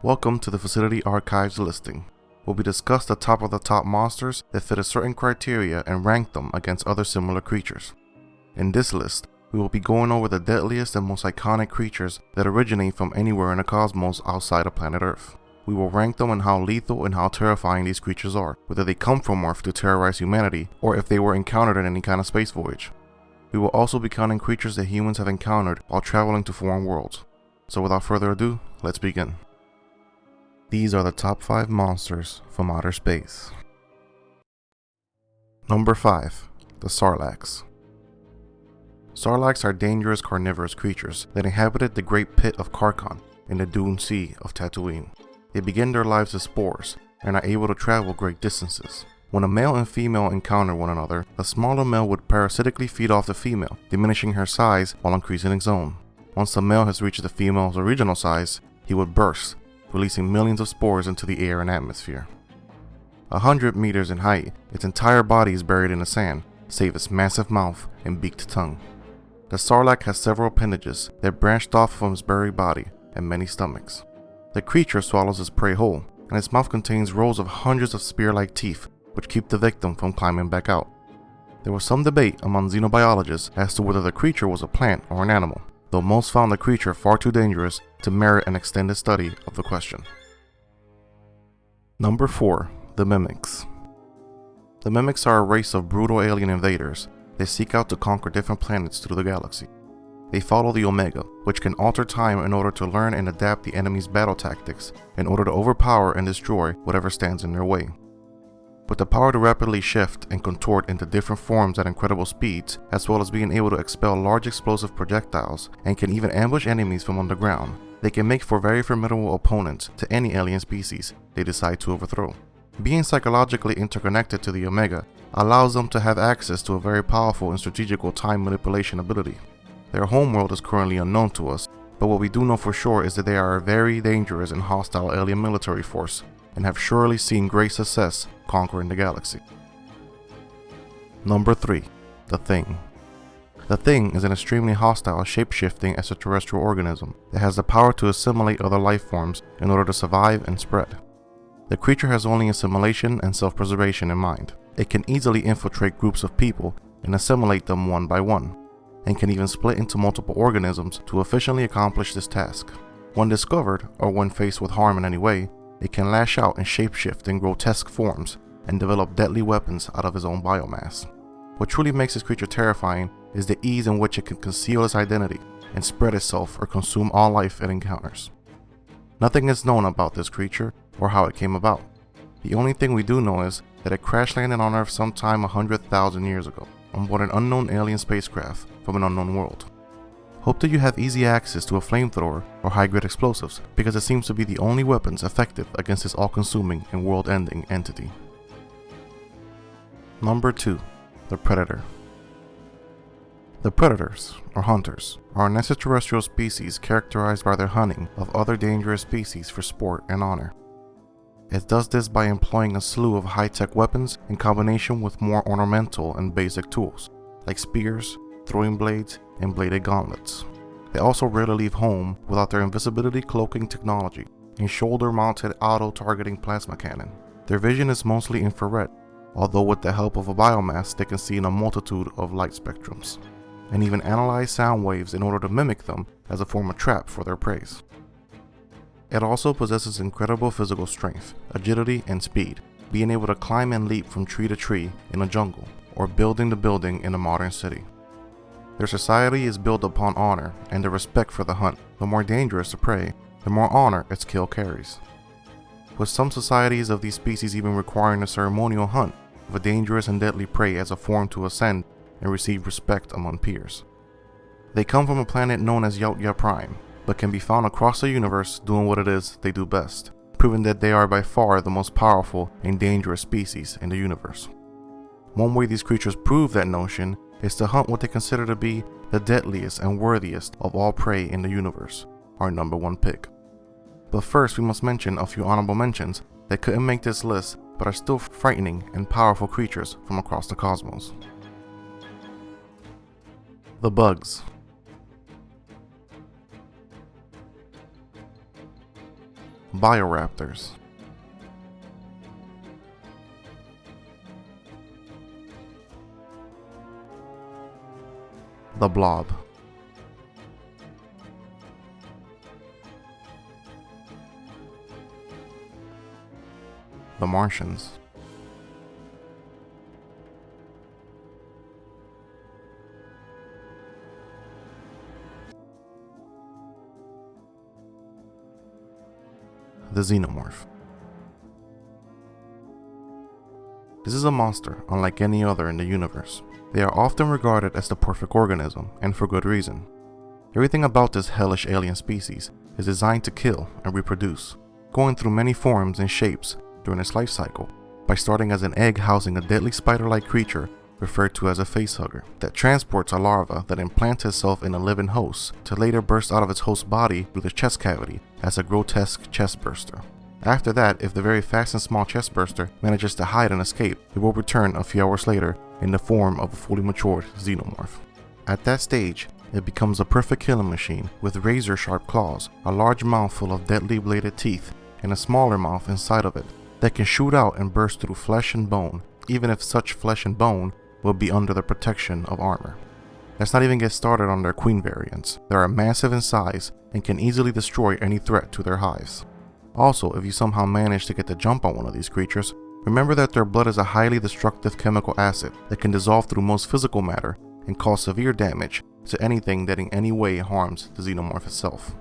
Welcome to the Facility Archives listing, where we discuss the top of the top monsters that fit a certain criteria and rank them against other similar creatures. In this list, we will be going over the deadliest and most iconic creatures that originate from anywhere in the cosmos outside of planet Earth. We will rank them on how lethal and how terrifying these creatures are, whether they come from Earth to terrorize humanity or if they were encountered in any kind of space voyage. We will also be counting creatures that humans have encountered while traveling to foreign worlds. So without further ado, let's begin. These are the top 5 monsters from outer space. Number 5. The Sarlaccs. Sarlaccs are dangerous carnivorous creatures that inhabited the Great Pit of Karkon in the Dune Sea of Tatooine. They begin their lives as spores and are able to travel great distances. When a male and female encounter one another, the smaller male would parasitically feed off the female, diminishing her size while increasing its own. Once the male has reached the female's original size, he would burst, releasing millions of spores into the air and atmosphere. 100 meters in height, its entire body is buried in the sand, save its massive mouth and beaked tongue. The Sarlacc has several appendages that branched off from its buried body and many stomachs. The creature swallows its prey whole, and its mouth contains rows of hundreds of spear-like teeth which keep the victim from climbing back out. There was some debate among xenobiologists as to whether the creature was a plant or an animal, though most found the creature far too dangerous to merit an extended study of the question. Number 4. The Mimics. The Mimics are a race of brutal alien invaders that seek out to conquer different planets through the galaxy. They follow the Omega, which can alter time in order to learn and adapt the enemy's battle tactics in order to overpower and destroy whatever stands in their way. With the power to rapidly shift and contort into different forms at incredible speeds, as well as being able to expel large explosive projectiles and can even ambush enemies from underground, they can make for very formidable opponents to any alien species they decide to overthrow. Being psychologically interconnected to the Omega allows them to have access to a very powerful and strategical time manipulation ability. Their homeworld is currently unknown to us, but what we do know for sure is that they are a very dangerous and hostile alien military force, and have surely seen great success conquering the galaxy. Number 3. The Thing. The Thing is an extremely hostile, shape-shifting extraterrestrial organism that has the power to assimilate other life forms in order to survive and spread. The creature has only assimilation and self-preservation in mind. It can easily infiltrate groups of people and assimilate them one by one, and can even split into multiple organisms to efficiently accomplish this task. When discovered, or when faced with harm in any way, it can lash out and shapeshift in grotesque forms and develop deadly weapons out of its own biomass. What truly makes this creature terrifying is the ease in which it can conceal its identity and spread itself or consume all life it encounters. Nothing is known about this creature or how it came about. The only thing we do know is that it crash landed on Earth sometime 100,000 years ago on board an unknown alien spacecraft from an unknown world. Hope that you have easy access to a flamethrower or high-grade explosives, because it seems to be the only weapons effective against this all-consuming and world-ending entity. Number 2. The Predator. The predators, or hunters, are an extraterrestrial species characterized by their hunting of other dangerous species for sport and honor. It does this by employing a slew of high-tech weapons in combination with more ornamental and basic tools, like spears, throwing blades, and bladed gauntlets. They also rarely leave home without their invisibility cloaking technology and shoulder-mounted auto-targeting plasma cannon. Their vision is mostly infrared, although with the help of a biomass they can see in a multitude of light spectrums, and even analyze sound waves in order to mimic them as a form of trap for their prey. It also possesses incredible physical strength, agility, and speed, being able to climb and leap from tree to tree in a jungle, or building to building in a modern city. Their society is built upon honor and the respect for the hunt. The more dangerous the prey, the more honor its kill carries, with some societies of these species even requiring a ceremonial hunt of a dangerous and deadly prey as a form to ascend and receive respect among peers. They come from a planet known as Yautja Prime, but can be found across the universe doing what it is they do best, proving that they are by far the most powerful and dangerous species in the universe. One way these creatures prove that notion is to hunt what they consider to be the deadliest and worthiest of all prey in the universe, our number 1 pick. But first we must mention a few honorable mentions that couldn't make this list but are still frightening and powerful creatures from across the cosmos. The Bugs. Bioraptors. The Blob. The Martians. The Xenomorph. This is a monster unlike any other in the universe. They are often regarded as the perfect organism, and for good reason. Everything about this hellish alien species is designed to kill and reproduce, going through many forms and shapes during its life cycle, by starting as an egg housing a deadly spider-like creature referred to as a facehugger, that transports a larva that implants itself in a living host to later burst out of its host's body through the chest cavity as a grotesque chest burster. After that, if the very fast and small chest burster manages to hide and escape, it will return a few hours later in the form of a fully matured xenomorph. At that stage, it becomes a perfect killing machine with razor-sharp claws, a large mouth full of deadly bladed teeth, and a smaller mouth inside of it that can shoot out and burst through flesh and bone, even if such flesh and bone will be under the protection of armor. Let's not even get started on their queen variants. They are massive in size and can easily destroy any threat to their hives. Also, if you somehow manage to get the jump on one of these creatures, remember that their blood is a highly destructive chemical acid that can dissolve through most physical matter and cause severe damage to anything that in any way harms the xenomorph itself.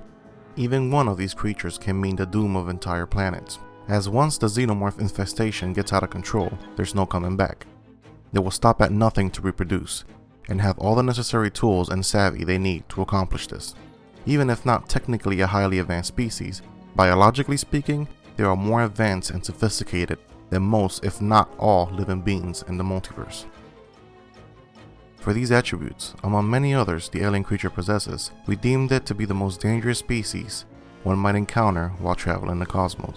Even one of these creatures can mean the doom of entire planets, as once the xenomorph infestation gets out of control, there's no coming back. They will stop at nothing to reproduce, and have all the necessary tools and savvy they need to accomplish this. Even if not technically a highly advanced species, biologically speaking, they are more advanced and sophisticated than most, if not all, living beings in the multiverse. For these attributes, among many others the alien creature possesses, we deemed it to be the most dangerous species one might encounter while traveling the cosmos.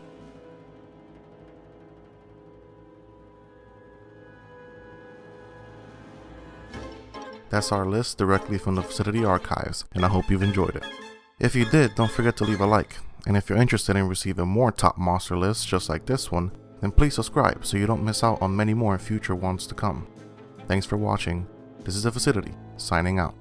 That's our list directly from the facility archives, and I hope you've enjoyed it. If you did, don't forget to leave a like, and if you're interested in receiving more top monster lists just like this one, then please subscribe so you don't miss out on many more future ones to come. Thanks for watching. This is the facility, signing out.